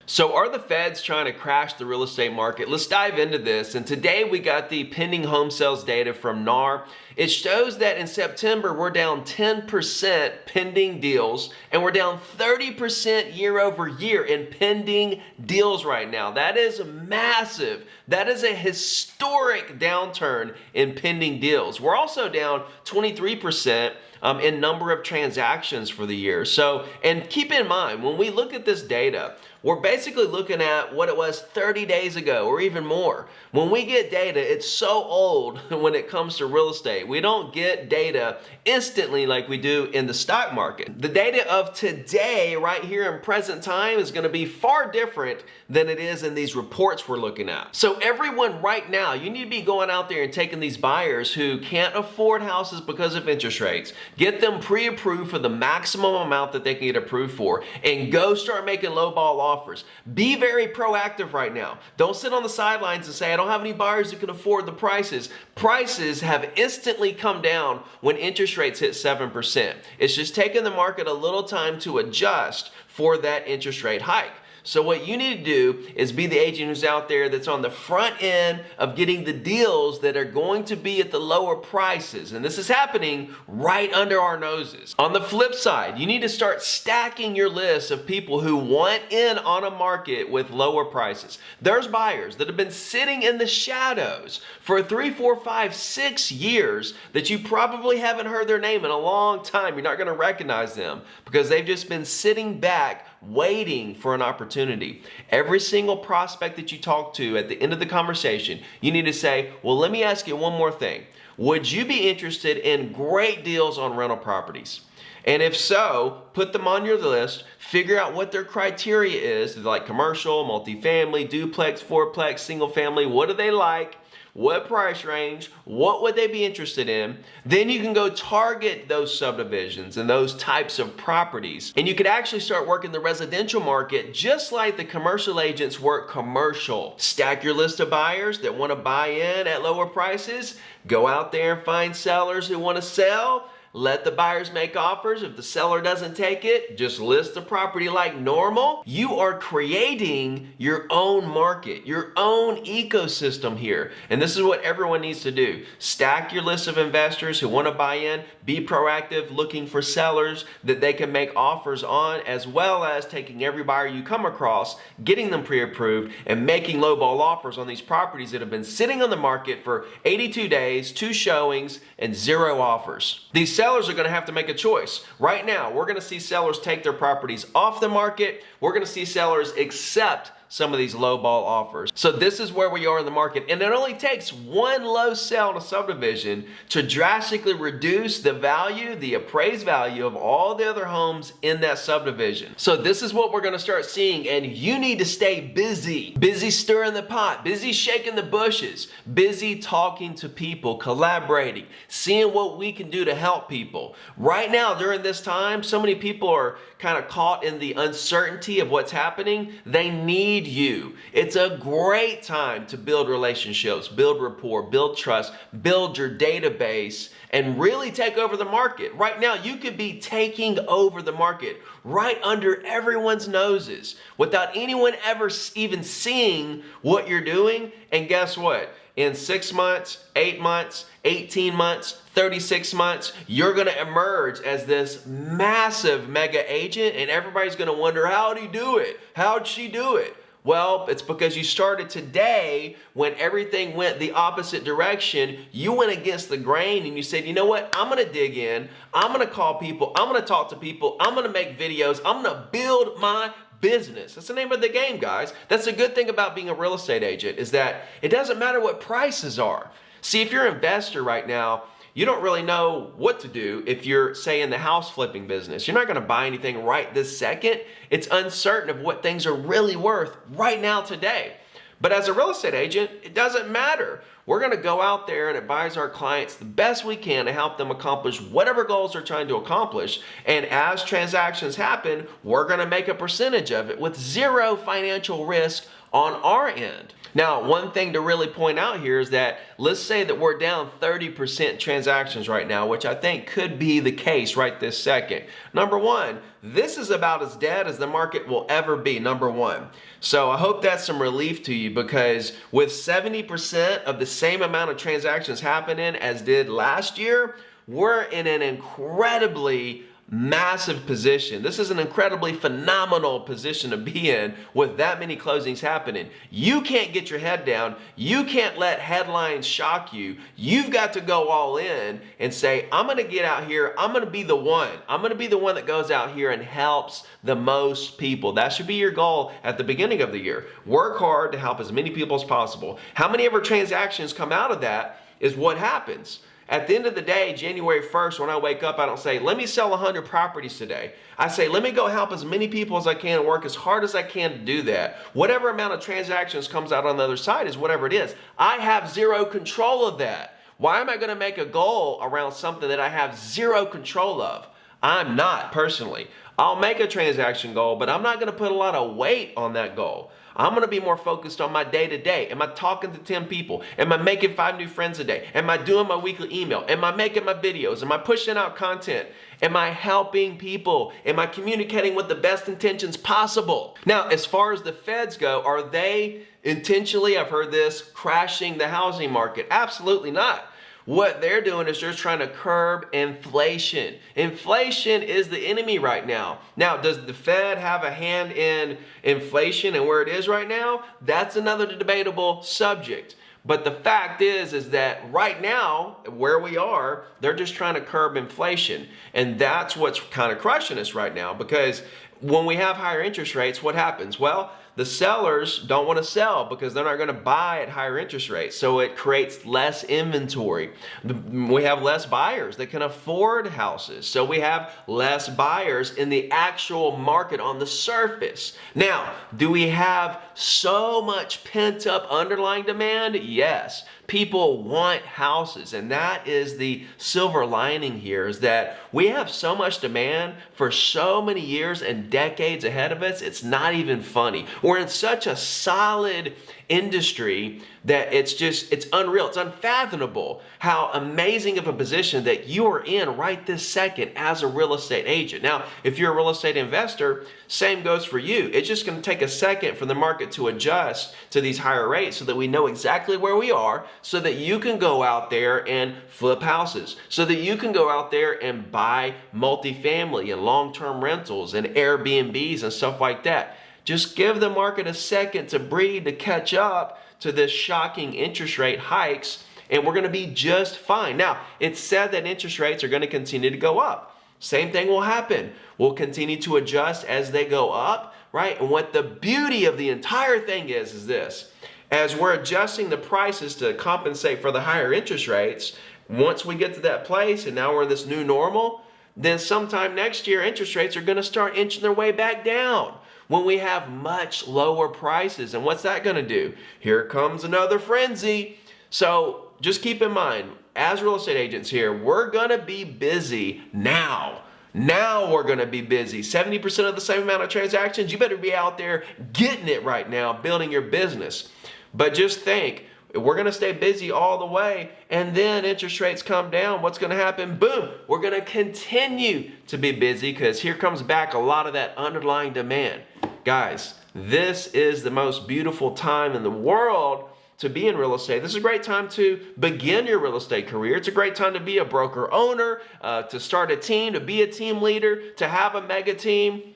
So are the feds trying to crash the real estate market? Let's dive into this. And today we got the pending home sales data from NAR. It shows that in September, we're down 10% pending deals, and we're down 30% year over year in pending deals right now. That is massive. That is a historic downturn in pending deals. We're also down 23% in number of transactions for the year. So, and keep in mind, when we look at this data, we're basically looking at what it was 30 days ago or even more. When we get data, it's so old when it comes to real estate. We don't get data instantly like we do in the stock market. The data of today, right here in present time, is going to be far different than it is in these reports we're looking at. So everyone right now, you need to be going out there and taking these buyers who can't afford houses because of interest rates, get them pre-approved for the maximum amount that they can get approved for, and go start making lowball offers. Be very proactive right now. Don't sit on the sidelines and say, I don't have any buyers who can afford the prices. Prices have instantly come down when interest rates hit 7%. It's just taken the market a little time to adjust for that interest rate hike. So what you need to do is be the agent who's out there that's on the front end of getting the deals that are going to be at the lower prices. And this is happening right under our noses. On the flip side, you need to start stacking your list of people who want in on a market with lower prices. There's buyers that have been sitting in the shadows for 3, 4, 5, 6 years that you probably haven't heard their name in a long time. You're not going to recognize them because they've just been sitting back waiting for an opportunity. Every single prospect that you talk to at the end of the conversation, you need to say, well, let me ask you one more thing. Would you be interested in great deals on rental properties? And if so, put them on your list, figure out what their criteria is, like commercial, multifamily, duplex, fourplex, single family, what do they like? What price range? What would they be interested in? Then you can go target those subdivisions and those types of properties. And you could actually start working the residential market just like the commercial agents work commercial. Stack your list of buyers that want to buy in at lower prices. Go out there and find sellers who want to sell. Let the buyers make offers. If the seller doesn't take it, just list the property like normal. You are creating your own market, your own ecosystem here. And this is what everyone needs to do. Stack your list of investors who want to buy in. Be proactive, looking for sellers that they can make offers on, as well as taking every buyer you come across, getting them pre-approved, and making lowball offers on these properties that have been sitting on the market for 82 days, 2 showings, and 0 offers. These sellers are going to have to make a choice. Right now, we're going to see sellers take their properties off the market. We're going to see sellers accept some of these low ball offers. So this is where we are in the market. And it only takes one low sale in a subdivision to drastically reduce the value, the appraised value of all the other homes in that subdivision. So this is what we're going to start seeing, and you need to stay busy. Busy stirring the pot, busy shaking the bushes, busy talking to people, collaborating, seeing what we can do to help people. Right now, during this time, so many people are kind of caught in the uncertainty of what's happening. They need you. It's a great time to build relationships, build rapport, build trust, build your database, and really take over the market. Right now, you could be taking over the market right under everyone's noses without anyone ever even seeing what you're doing. And guess what? In 6 months, 8 months, 18 months, 36 months, you're going to emerge as this massive mega agent, and everybody's going to wonder, how'd he do it? How'd she do it? Well, it's because you started today when everything went the opposite direction. You went against the grain and you said, you know what? I'm going to dig in. I'm going to call people. I'm going to talk to people. I'm going to make videos. I'm going to build my business. That's the name of the game, guys. That's the good thing about being a real estate agent, is that it doesn't matter what prices are. See, if you're an investor right now, you don't really know what to do if you're, say, in the house flipping business. You're not going to buy anything right this second. It's uncertain of what things are really worth right now today. But as a real estate agent, it doesn't matter. We're going to go out there and advise our clients the best we can to help them accomplish whatever goals they're trying to accomplish. And as transactions happen, we're going to make a percentage of it with 0 financial risk on our end. Now, one thing to really point out here is that let's say that we're down 30% transactions right now, which I think could be the case right this second. Number one, this is about as dead as the market will ever be, number one. So I hope that's some relief to you, because with 70% of the same amount of transactions happening as did last year, we're in an incredibly massive position. This is an incredibly phenomenal position to be in with that many closings happening. You can't get your head down. You can't let headlines shock you. You've got to go all in and say, I'm going to get out here. I'm going to be the one. I'm going to be the one that goes out here and helps the most people. That should be your goal at the beginning of the year. Work hard to help as many people as possible. How many of our transactions come out of that is what happens. At the end of the day, January 1st, when I wake up, I don't say, let me sell 100 properties today. I say, let me go help as many people as I can and work as hard as I can to do that. Whatever amount of transactions comes out on the other side is whatever it is. I have zero control of that. Why am I going to make a goal around something that I have zero control of? I'm not, personally. I'll make a transaction goal, but I'm not going to put a lot of weight on that goal. I'm going to be more focused on my day-to-day. Am I talking to 10 people? Am I making 5 new friends a day? Am I doing my weekly email? Am I making my videos? Am I pushing out content? Am I helping people? Am I communicating with the best intentions possible? Now, as far as the feds go, are they intentionally, I've heard this, crashing the housing market? Absolutely not. What they're doing is just trying to curb inflation. Inflation is the enemy right now. Now, does the Fed have a hand in inflation and where it is right now? That's another debatable subject. But the fact is that right now, where we are, they're just trying to curb inflation. And that's what's kind of crushing us right now, because when we have higher interest rates, what happens? Well, the sellers don't want to sell because they're not going to buy at higher interest rates. So it creates less inventory. We have less buyers that can afford houses. So we have less buyers in the actual market on the surface. Now, do we have so much pent-up underlying demand? Yes. People want houses, and that is the silver lining here, is that we have so much demand for so many years and decades ahead of us, it's not even funny. We're in such a solid industry that it's unreal. It's unfathomable how amazing of a position that you are in right this second as a real estate agent. Now, if you're a real estate investor, same goes for you. It's just going to take a second for the market to adjust to these higher rates so that we know exactly where we are, so that you can go out there and flip houses, so that you can go out there and buy multifamily and long-term rentals and Airbnbs and stuff like that. Just give the market a second to breathe, to catch up to this shocking interest rate hikes, and we're going to be just fine. Now, it's said that interest rates are going to continue to go up. Same thing will happen. We'll continue to adjust as they go up, right? And what the beauty of the entire thing is this. As we're adjusting the prices to compensate for the higher interest rates, once we get to that place and now we're in this new normal, then sometime next year interest rates are going to start inching their way back down when we have much lower prices. And what's that going to do? Here comes another frenzy. So just keep in mind, as real estate agents here, we're going to be busy now. Now we're going to be busy. 70% of the same amount of transactions. You better be out there getting it right now, building your business. But just think, we're going to stay busy all the way, and then interest rates come down. What's going to happen? Boom! We're going to continue to be busy because here comes back a lot of that underlying demand. Guys, this is the most beautiful time in the world to be in real estate. This is a great time to begin your real estate career. It's a great time to be a broker owner, to start a team, to be a team leader, to have a mega team.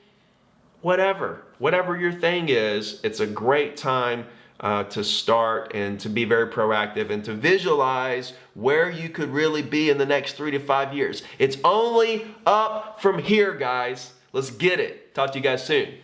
Whatever your thing is, it's a great time to start and to be very proactive and to visualize where you could really be in the next 3 to 5 years. It's only up from here, guys. Let's get it. Talk to you guys soon.